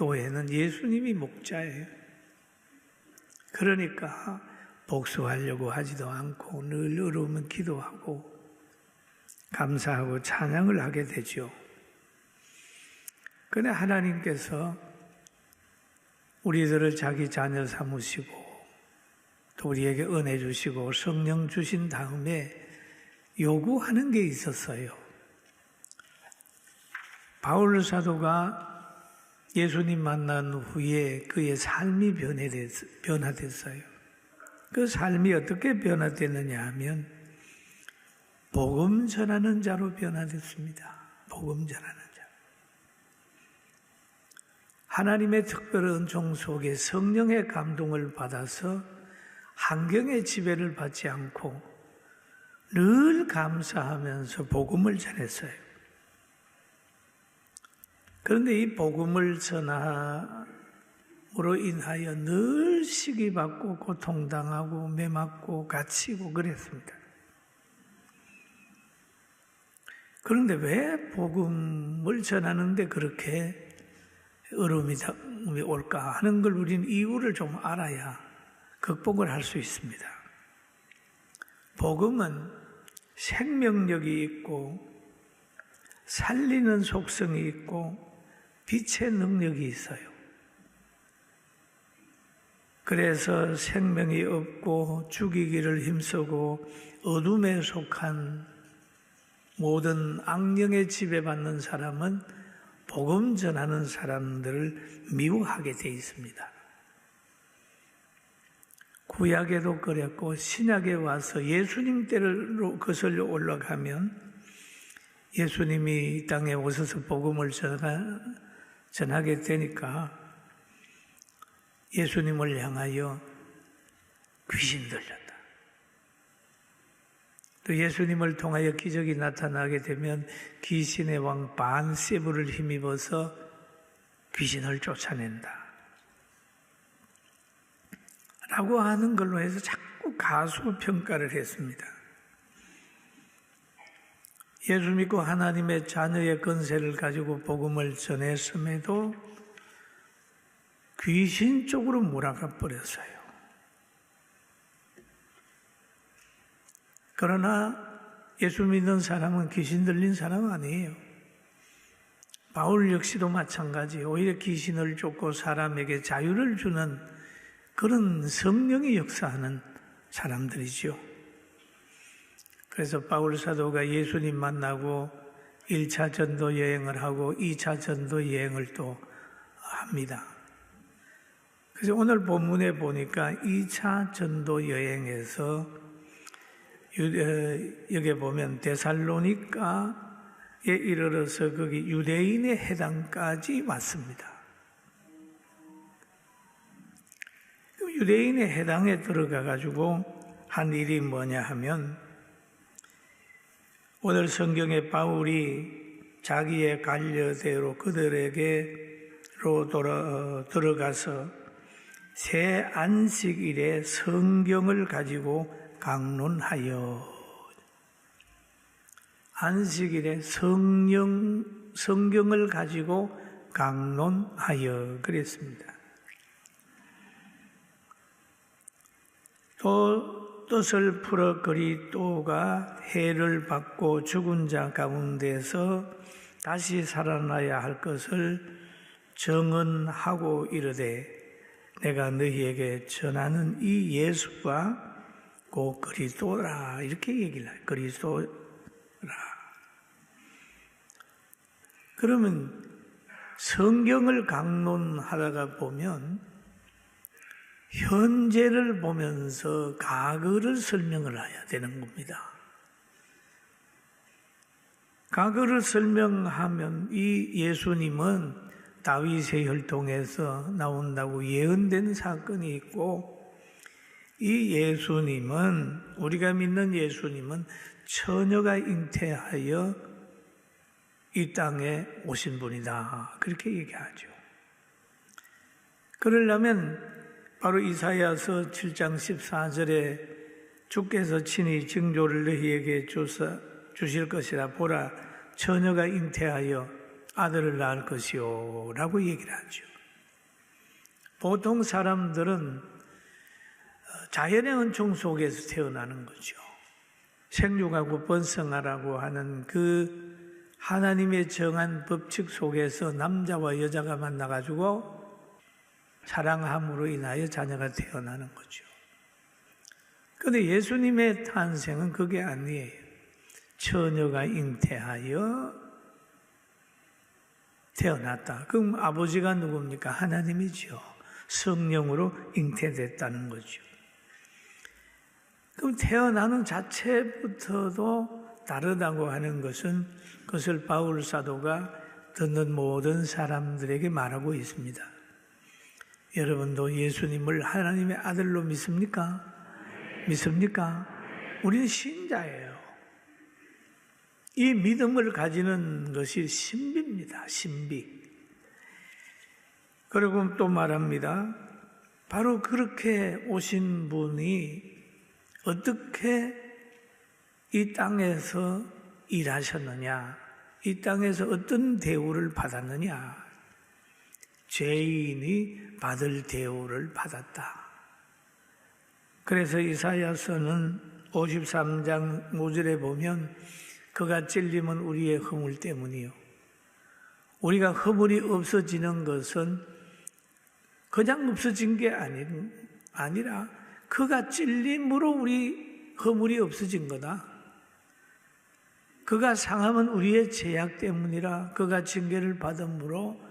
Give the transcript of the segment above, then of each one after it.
교회는 예수님이 목자예요. 그러니까 복수하려고 하지도 않고 늘 의로우면 기도하고 감사하고 찬양을 하게 되죠. 그런데 하나님께서 우리들을 자기 자녀 삼으시고 또 우리에게 은혜 주시고 성령 주신 다음에 요구하는 게 있었어요. 바울 사도가 예수님 만난 후에 그의 삶이 변화됐어요. 그 삶이 어떻게 변화됐느냐 하면 복음 전하는 자로 변화됐습니다. 복음 전하는 자. 하나님의 특별한 은총 속에 성령의 감동을 받아서 환경의 지배를 받지 않고 늘 감사하면서 복음을 전했어요. 그런데 이 복음을 전함으로 인하여 늘 시기받고 고통당하고 매맞고 갇히고 그랬습니다. 그런데 왜 복음을 전하는데 그렇게 어려움이 올까 하는 걸 우리는 이유를 좀 알아야 극복을 할 수 있습니다. 복음은 생명력이 있고 살리는 속성이 있고 빛의 능력이 있어요. 그래서 생명이 없고 죽이기를 힘쓰고 어둠에 속한 모든 악령에 지배받는 사람은 복음 전하는 사람들을 미워하게 돼 있습니다. 구약에도 그랬고 신약에 와서 예수님 때로 거슬러 올라가면 예수님이 이 땅에 오셔서 복음을 전하게 되니까 예수님을 향하여 귀신 들렸다. 또 예수님을 통하여 기적이 나타나게 되면 귀신의 왕 바알세불을 힘입어서 귀신을 쫓아낸다. 라고 하는 걸로 해서 자꾸 가소평가를 했습니다. 예수 믿고 하나님의 자녀의 권세를 가지고 복음을 전했음에도 귀신 쪽으로 몰아가 버렸어요. 그러나 예수 믿는 사람은 귀신 들린 사람 아니에요. 바울 역시도 마찬가지. 오히려 귀신을 쫓고 사람에게 자유를 주는 그런 성령이 역사하는 사람들이죠. 그래서 바울 사도가 예수님 만나고 1차 전도 여행을 하고 2차 전도 여행을 또 합니다. 그래서 오늘 본문에 보니까 2차 전도 여행에서 여기 보면 데살로니가에 이르러서 거기 유대인의 해당까지 왔습니다. 유대인의 해당에 들어가 가지고 한 일이 뭐냐 하면 오늘 성경에 바울이 자기의 관료대로 그들에게로 들어가서 새 안식일에 성경을 가지고 강론하여 안식일에 성경을 가지고 강론하여 그랬습니다. 또 뜻을 풀어 그리스도가 해를 받고 죽은 자 가운데서 다시 살아나야 할 것을 정언하고 이르되 내가 너희에게 전하는 이 예수가 곧 그리스도라 이렇게 얘기를 해요. 그리스도라. 그러면 성경을 강론하다가 보면 현재를 보면서 과거를 설명을 해야 되는 겁니다. 과거를 설명하면 이 예수님은 다윗의 혈통에서 나온다고 예언된 사건이 있고 이 예수님은 우리가 믿는 예수님은 처녀가 잉태하여 이 땅에 오신 분이다. 그렇게 얘기하죠. 그러려면 바로 이사야서 7장 14절에 주께서 친히 징조를 너희에게 주실 것이라 보라 처녀가 잉태하여 아들을 낳을 것이요 라고 얘기를 하죠. 보통 사람들은 자연의 은총 속에서 태어나는 거죠. 생육하고 번성하라고 하는 그 하나님의 정한 법칙 속에서 남자와 여자가 만나가지고 사랑함으로 인하여 자녀가 태어나는 거죠. 그런데 예수님의 탄생은 그게 아니에요. 처녀가 잉태하여 태어났다. 그럼 아버지가 누굽니까? 하나님이죠. 성령으로 잉태됐다는 거죠. 그럼 태어나는 자체부터도 다르다고 하는 것은 그것을 바울 사도가 듣는 모든 사람들에게 말하고 있습니다. 여러분도 예수님을 하나님의 아들로 믿습니까? 믿습니까? 우리는 신자예요. 이 믿음을 가지는 것이 신비입니다. 신비. 그리고 또 말합니다. 바로 그렇게 오신 분이 어떻게 이 땅에서 일하셨느냐, 이 땅에서 어떤 대우를 받았느냐, 죄인이 받을 대우를 받았다. 그래서 이사야서는 53장 5절에 보면 그가 찔림은 우리의 허물 때문이요. 우리가 허물이 없어지는 것은 그냥 없어진 게 아니라 그가 찔림으로 우리 허물이 없어진 거다. 그가 상함은 우리의 죄악 때문이라 그가 징계를 받음으로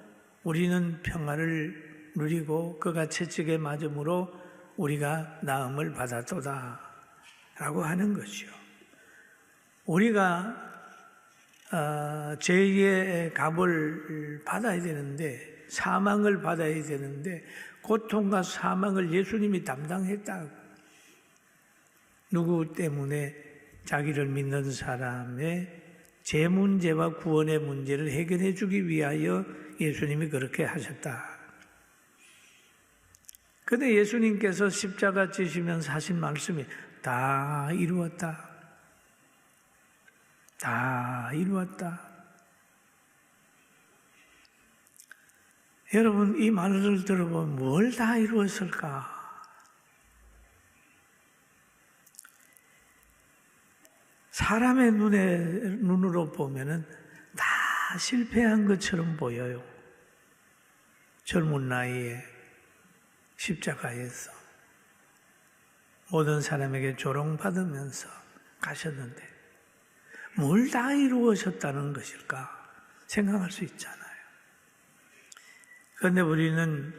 우리는 평화를 누리고 그가 채찍에 맞음으로 우리가 나음을 받았도다 라고 하는 거죠. 우리가 죄의 값을 받아야 되는데, 사망을 받아야 되는데 고통과 사망을 예수님이 담당했다. 누구 때문에? 자기를 믿는 사람의 죄 문제와 구원의 문제를 해결해 주기 위하여 예수님이 그렇게 하셨다. 그런데 예수님께서 십자가 지시면서 하신 말씀이 다 이루었다. 다 이루었다. 여러분, 이 말을 들어보면 뭘 다 이루었을까? 사람의 눈으로 보면은 다 실패한 것처럼 보여요. 젊은 나이에 십자가에서 모든 사람에게 조롱받으면서 가셨는데 뭘 다 이루어졌다는 것일까 생각할 수 있잖아요. 그런데 우리는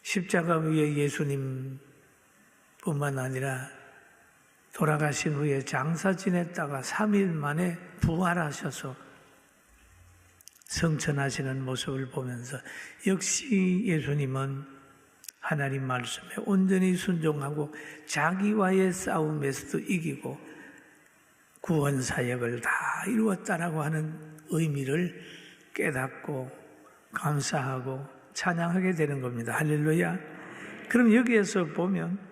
십자가 위에 예수님 뿐만 아니라 돌아가신 후에 장사 지냈다가 3일 만에 부활하셔서 성천하시는 모습을 보면서 역시 예수님은 하나님 말씀에 온전히 순종하고 자기와의 싸움에서도 이기고 구원 사역을 다 이루었다라고 하는 의미를 깨닫고 감사하고 찬양하게 되는 겁니다. 할렐루야. 그럼 여기에서 보면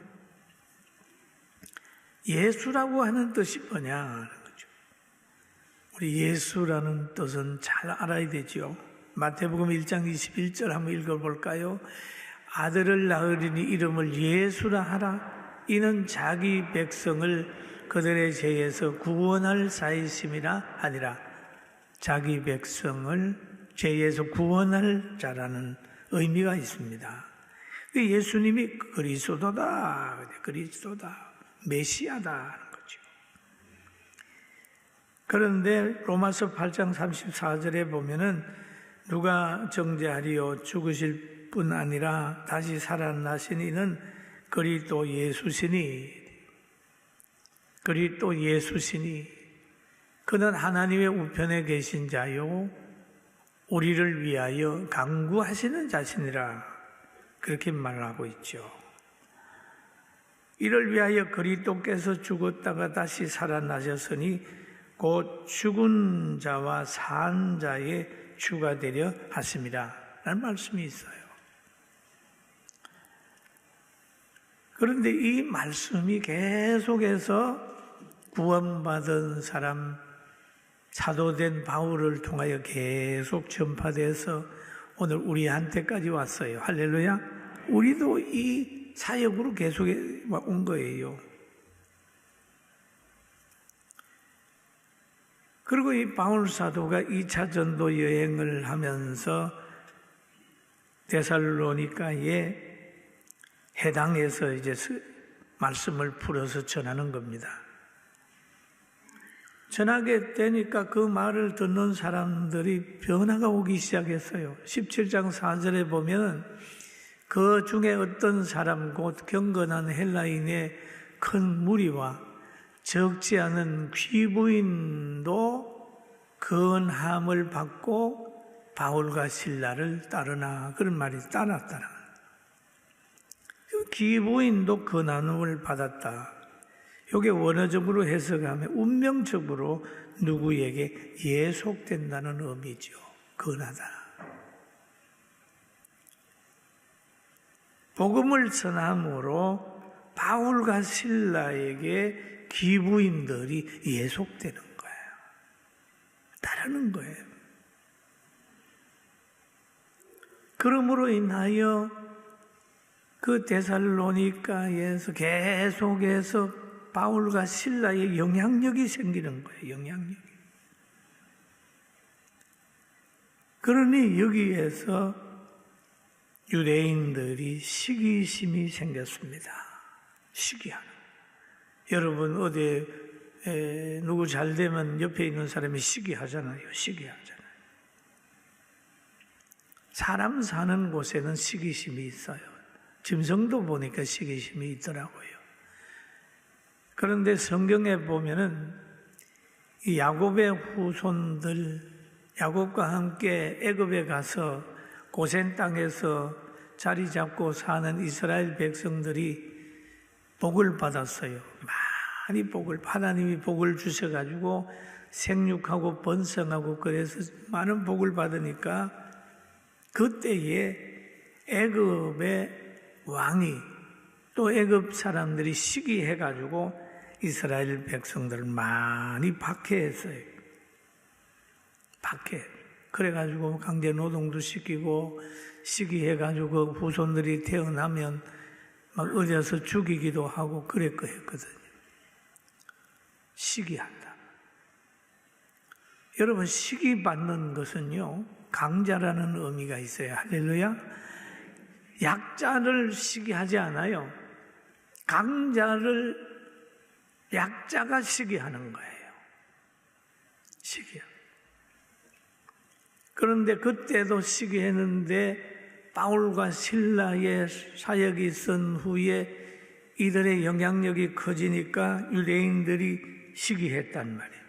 예수라고 하는 뜻이 뭐냐 하는 거죠. 우리 예수라는 뜻은 잘 알아야 되죠. 마태복음 1장 21절 한번 읽어볼까요? 아들을 낳으리니 이름을 예수라 하라. 이는 자기 백성을 그들의 죄에서 구원할 사이심이라 하니라. 자기 백성을 죄에서 구원할 자라는 의미가 있습니다. 예수님이 그리스도다, 그리스도다, 메시아다 하는 거죠. 그런데 로마서 8장 34절에 보면은 누가 정죄하리요 죽으실 뿐 아니라 다시 살아나신 이는 그리스도 예수시니, 그리스도 예수시니 그는 하나님의 우편에 계신 자요 우리를 위하여 간구하시는 자신이라 그렇게 말하고 있죠. 이를 위하여 그리스도께서 죽었다가 다시 살아나셨으니 곧 죽은 자와 산 자의 주가 되려 하심이라 라는 말씀이 있어요. 그런데 이 말씀이 계속해서 구원받은 사람, 사도된 바울을 통하여 계속 전파돼서 오늘 우리한테까지 왔어요. 할렐루야. 우리도 이 사역으로 계속 온 거예요. 그리고 이 바울 사도가 2차 전도 여행을 하면서 데살로니가에 해당해서 이제 말씀을 풀어서 전하는 겁니다. 전하게 되니까 그 말을 듣는 사람들이 변화가 오기 시작했어요. 17장 4절에 보면 그 중에 어떤 사람 곧 경건한 헬라인의 큰 무리와 적지 않은 귀부인도 근함을 받고 바울과 실라를 따르나, 그런 말이 따랐다라. 귀부인도 근함을 받았다. 이게 원어적으로 해석하면 운명적으로 누구에게 예속된다는 의미죠. 근하다. 복음을 전함으로 바울과 실라에게 귀부인들이 예속되는 거예요. 따르는 거예요. 그러므로 인하여 그 데살로니가에서 계속해서 바울과 실라의 영향력이 생기는 거예요. 영향력이. 그러니 여기에서 유대인들이 시기심이 생겼습니다. 시기하는. 여러분 어디 누구 잘 되면 옆에 있는 사람이 시기하잖아요. 시기하잖아요. 사람 사는 곳에는 시기심이 있어요. 짐승도 보니까 시기심이 있더라고요. 그런데 성경에 보면은 이 야곱의 후손들, 야곱과 함께 애굽에 가서 고센 땅에서 자리 잡고 사는 이스라엘 백성들이 복을 받았어요. 많이 하나님이 복을 주셔가지고 생육하고 번성하고 그래서 많은 복을 받으니까 그때에 애굽의 왕이 또 애굽 사람들이 시기해가지고 이스라엘 백성들을 많이 박해했어요. 그래가지고 강제 노동도 시키고 시기해가지고 그 후손들이 태어나면 막 어려서 죽이기도 하고 그랬거든요. 시기한다. 여러분 시기 받는 것은요 강자라는 의미가 있어요. 할렐루야. 약자를 시기하지 않아요. 강자를 약자가 시기하는 거예요. 시기야. 그런데 그때도 시기했는데 바울과 실라의 사역이 있은 후에 이들의 영향력이 커지니까 유대인들이 시기했단 말이에요.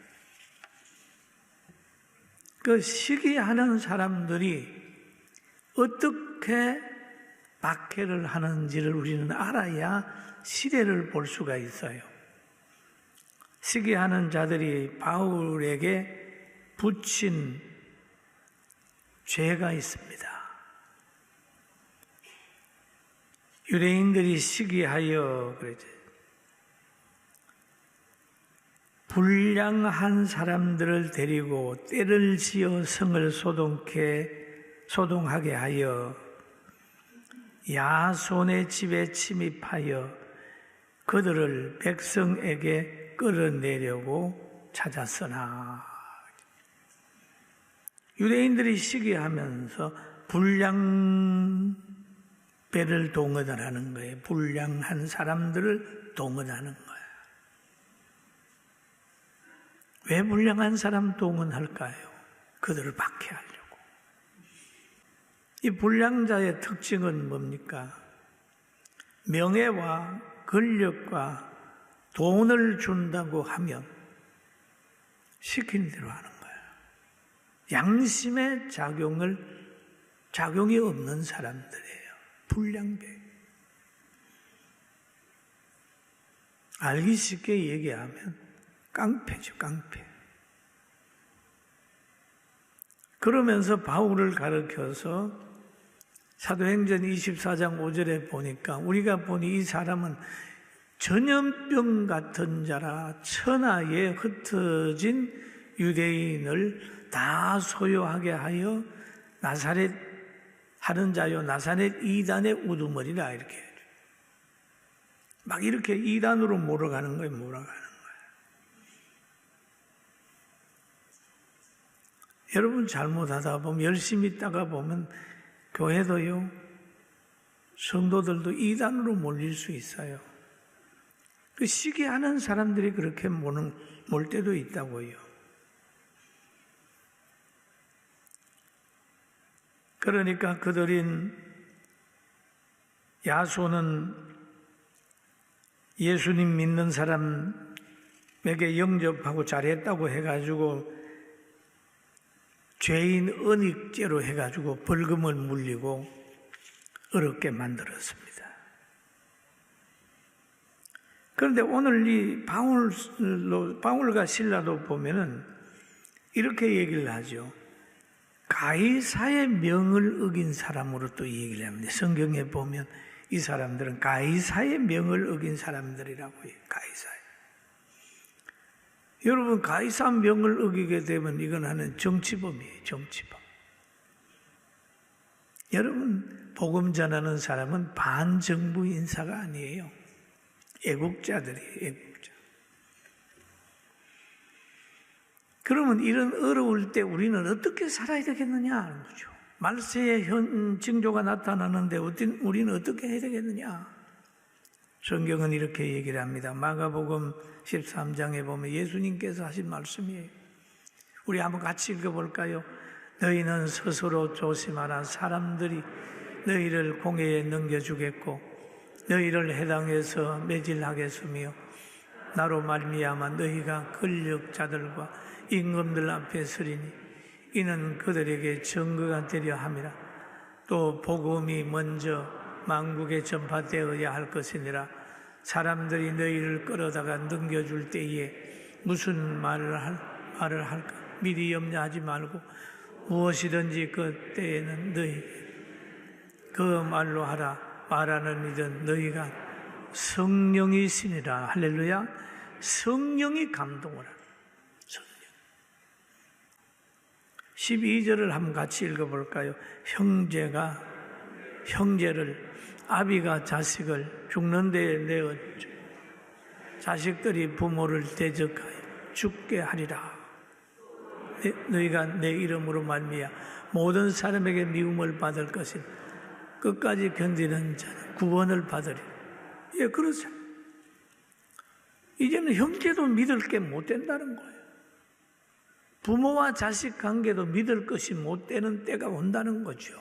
그 시기하는 사람들이 어떻게 박해를 하는지를 우리는 알아야 시대를 볼 수가 있어요. 시기하는 자들이 바울에게 붙인 죄가 있습니다. 유대인들이 시기하여 그러죠. 불량한 사람들을 데리고 떼를 지어 성을 소동하게 하여 야손의 집에 침입하여 그들을 백성에게 끌어내려고 찾았으나 유대인들이 시기하면서 불량배를 동원하는 거예요. 불량한 사람들을 동원하는 거예요. 왜 불량한 사람 동원할까요? 그들을 박해하려고. 이 불량자의 특징은 뭡니까? 명예와 권력과 돈을 준다고 하면 시킨 대로 하는 거예요. 양심의 작용이 없는 사람들이에요. 불량배. 알기 쉽게 얘기하면 깡패죠, 깡패. 그러면서 바울을 가르쳐서 사도행전 24장 5절에 보니까 우리가 보니 이 사람은 전염병 같은 자라 천하에 흩어진 유대인을 다 소유하게 하여 나사렛 하는 자요 나사렛 이단의 우두머리라 이렇게 막 이렇게 이단으로 몰아가는 거예요. 몰아가는 거예요. 여러분 잘못하다 보면 열심히 있다가 보면 교회도요 성도들도 이단으로 몰릴 수 있어요. 그 시기하는 사람들이 그렇게 몰 때도 있다고요. 그러니까 그들인 야손은 예수님 믿는 사람에게 영접하고 잘했다고 해가지고 죄인 은닉죄로 해가지고 벌금을 물리고 어렵게 만들었습니다. 그런데 오늘 이 바울과 실라도 보면은 이렇게 얘기를 하죠. 가이사의 명을 어긴 사람으로 또 얘기를 합니다. 성경에 보면 이 사람들은 가이사의 명을 어긴 사람들이라고 해요. 가이사. 여러분 가이사 명을 어기게 되면 이건 하는 정치범이에요. 정치범. 여러분 복음 전하는 사람은 반정부 인사가 아니에요. 애국자들이에요. 애국자. 그러면 이런 어려울 때 우리는 어떻게 살아야 되겠느냐 하는 거죠. 말세의 징조가 나타나는데 우리는 어떻게 해야 되겠느냐. 성경은 이렇게 얘기를 합니다. 마가복음 13장에 보면 예수님께서 하신 말씀이에요. 우리 한번 같이 읽어볼까요? 너희는 스스로 조심하라. 사람들이 너희를 공회에 넘겨주겠고 너희를 해당해서 매질하겠으며 나로 말미암아 너희가 권력자들과 임금들 앞에 서리니 이는 그들에게 증거가 되려 함이라. 또 복음이 먼저 만국에 전파되어야 할 것이니라. 사람들이 너희를 끌어다가 넘겨줄 때에 무슨 말을 할까 미리 염려하지 말고 무엇이든지 그 때에는 너희 그 말로 하라. 말하는 이든 너희가 성령이시니라. 할렐루야. 성령이 감동을 하라. 성령. 12절을 한번 같이 읽어볼까요? 형제를 아비가 자식을 죽는 데에 내었죠. 자식들이 부모를 대적하여 죽게 하리라. 너희가 내 이름으로 말미암아 모든 사람에게 미움을 받을 것이니 끝까지 견디는 자는 구원을 받으리. 예, 그렇죠. 이제는 형제도 믿을 게 못 된다는 거예요. 부모와 자식 관계도 믿을 것이 못 되는 때가 온다는 거죠.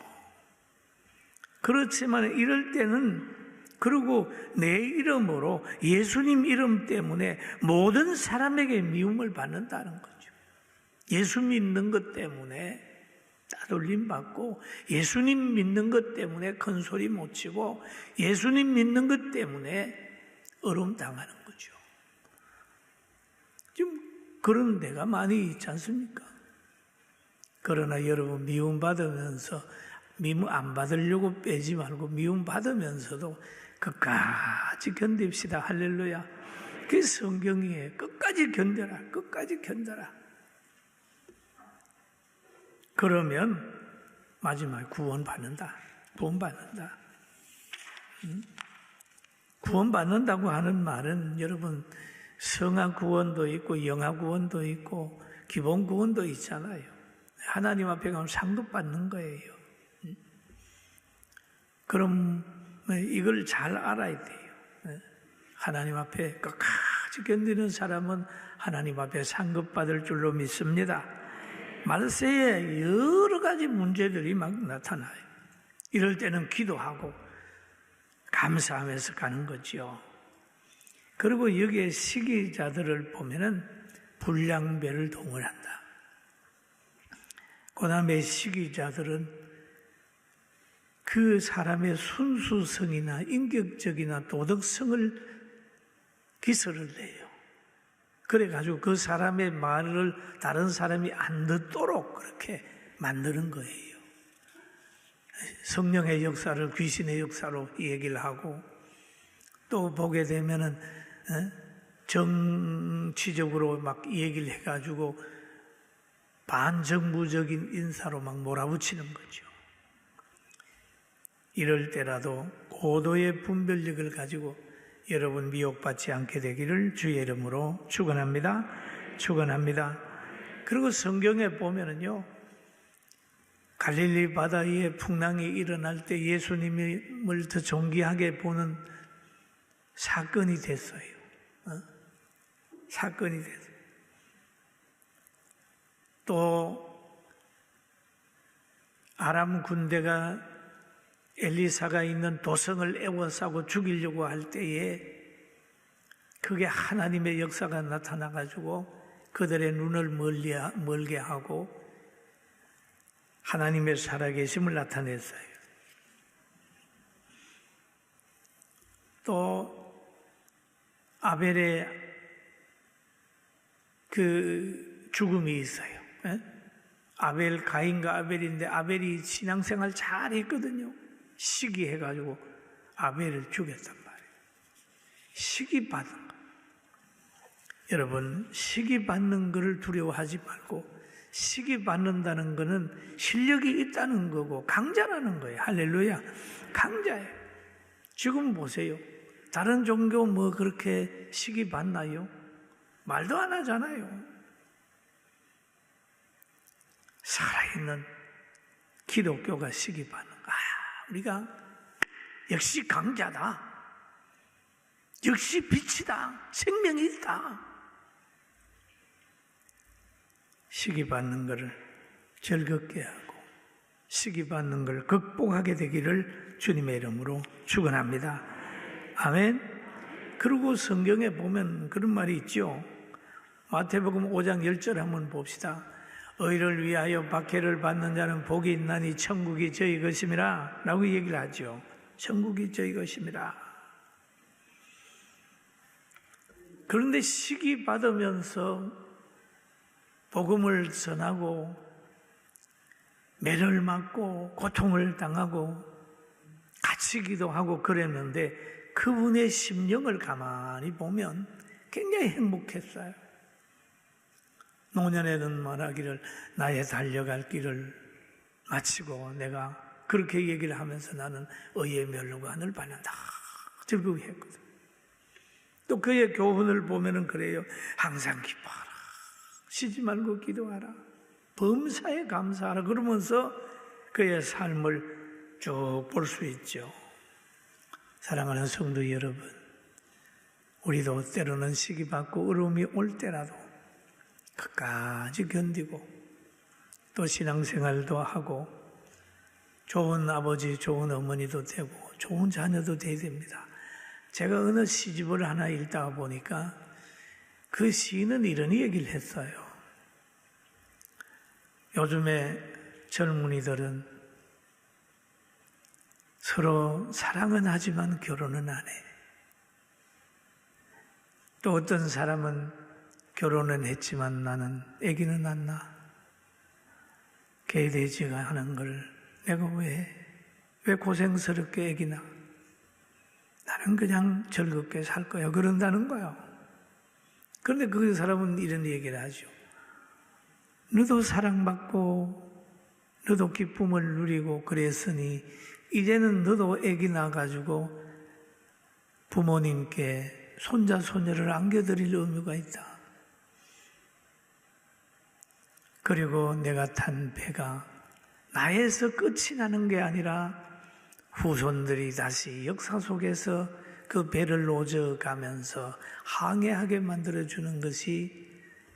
그렇지만 이럴 때는 그리고 내 이름으로 예수님 이름 때문에 모든 사람에게 미움을 받는다는 거죠. 예수 믿는 것 때문에 따돌림 받고 예수님 믿는 것 때문에 큰 소리 못 치고 예수님 믿는 것 때문에 어려움 당하는 거죠. 지금 그런 데가 많이 있지 않습니까? 그러나 여러분 미움받으면서 미움 안 받으려고 빼지 말고 미움 받으면서도 끝까지 견딥시다. 할렐루야. 그게 성경이에요. 끝까지 견뎌라. 끝까지 견뎌라. 그러면 마지막에 구원받는다. 구원받는다. 구원받는다고 하는 말은 여러분 성화 구원도 있고 영화 구원도 있고 기본 구원도 있잖아요. 하나님 앞에 가면 상도 받는 거예요. 그럼 이걸 잘 알아야 돼요. 하나님 앞에 끝까지 견디는 사람은 하나님 앞에 상급받을 줄로 믿습니다. 말세에 여러 가지 문제들이 막 나타나요. 이럴 때는 기도하고 감사하면서 가는 거죠. 그리고 여기에 시기자들을 보면은 불량배를 동원한다. 그 다음에 시기자들은 그 사람의 순수성이나 인격적이나 도덕성을 기설을 내요. 그래가지고 그 사람의 말을 다른 사람이 안 듣도록 그렇게 만드는 거예요. 성령의 역사를 귀신의 역사로 얘기를 하고 또 보게 되면은 정치적으로 막 얘기를 해가지고 반정부적인 인사로 막 몰아붙이는 거죠. 이럴 때라도 고도의 분별력을 가지고 여러분 미혹받지 않게 되기를 주의 이름으로 축원합니다. 축원합니다. 그리고 성경에 보면은요, 갈릴리 바다 위에 풍랑이 일어날 때 예수님을 더 존귀하게 보는 사건이 됐어요. 사건이 됐어요. 또 아람 군대가 엘리사가 있는 도성을 에워싸고 죽이려고 할 때에 그게 하나님의 역사가 나타나가지고 그들의 눈을 멀게 하고 하나님의 살아계심을 나타냈어요. 또 아벨의 그 죽음이 있어요. 가인과 아벨인데 아벨이 신앙생활 잘했거든요. 시기해가지고 아벨을 죽였단 말이에요. 시기 받은 거. 여러분, 시기 받는 것을 두려워하지 말고 시기 받는다는 것은 실력이 있다는 거고 강자라는 거예요. 할렐루야. 강자예요. 지금 보세요. 다른 종교 뭐 그렇게 시기 받나요? 말도 안 하잖아요. 살아있는 기독교가 시기 받는 거. 우리가 역시 강자다. 역시 빛이다. 생명이 있다. 시기 받는 것을 즐겁게 하고 시기 받는 걸 극복하게 되기를 주님의 이름으로 축원합니다. 아멘. 그리고 성경에 보면 그런 말이 있죠. 마태복음 5장 10절 한번 봅시다. 의를 위하여 박해를 받는 자는 복이 있나니 천국이 저희 것임이라 라고 얘기를 하죠. 천국이 저희 것임이라. 그런데 시기 받으면서 복음을 전하고 매를 맞고 고통을 당하고 갇히기도 하고 그랬는데 그분의 심령을 가만히 보면 굉장히 행복했어요. 노년에는 말하기를 나의 달려갈 길을 마치고 내가 그렇게 얘기를 하면서 나는 의의 멸류관을 받는다. 즐거워했거든. 또 그의 교훈을 보면은 그래요. 항상 기뻐하라. 쉬지 말고 기도하라. 범사에 감사하라. 그러면서 그의 삶을 쭉 볼 수 있죠. 사랑하는 성도 여러분, 우리도 때로는 시기받고 어려움이 올 때라도 끝까지 견디고 또 신앙생활도 하고 좋은 아버지, 좋은 어머니도 되고 좋은 자녀도 돼야 됩니다. 제가 어느 시집을 하나 읽다가 보니까 그 시인은 이런 얘기를 했어요. 요즘에 젊은이들은 서로 사랑은 하지만 결혼은 안 해. 또 어떤 사람은 결혼은 했지만 나는 아기는 안 낳아. 개돼지가 하는 걸 내가 왜 고생스럽게 아기 낳아? 나는 그냥 즐겁게 살 거야. 그런다는 거야. 그런데 그 사람은 이런 얘기를 하죠. 너도 사랑받고 너도 기쁨을 누리고 그랬으니 이제는 너도 아기 낳아가지고 부모님께 손자 손녀를 안겨드릴 의무가 있다. 그리고 내가 탄 배가 나에서 끝이 나는 게 아니라 후손들이 다시 역사 속에서 그 배를 노져가면서 항해하게 만들어주는 것이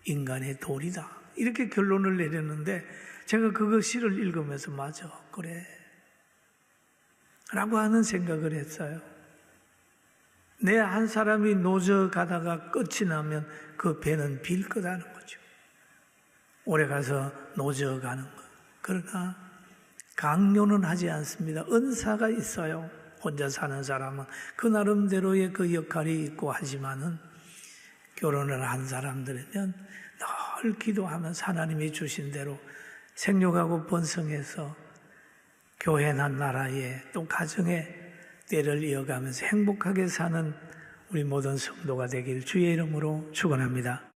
인간의 도리다. 이렇게 결론을 내렸는데 제가 그거 시를 읽으면서 맞아, 그래 라고 하는 생각을 했어요. 내 한 사람이 노져가다가 끝이 나면 그 배는 빌 거다는 거죠. 오래 가서 노져가는 거. 그러나 강요는 하지 않습니다. 은사가 있어요. 혼자 사는 사람은 그 나름대로의 그 역할이 있고 하지만은 결혼을 한 사람들이면 늘 기도하면서 하나님이 주신 대로 생육하고 번성해서 교회나 나라에 또 가정에 때를 이어가면서 행복하게 사는 우리 모든 성도가 되길 주의 이름으로 축원합니다.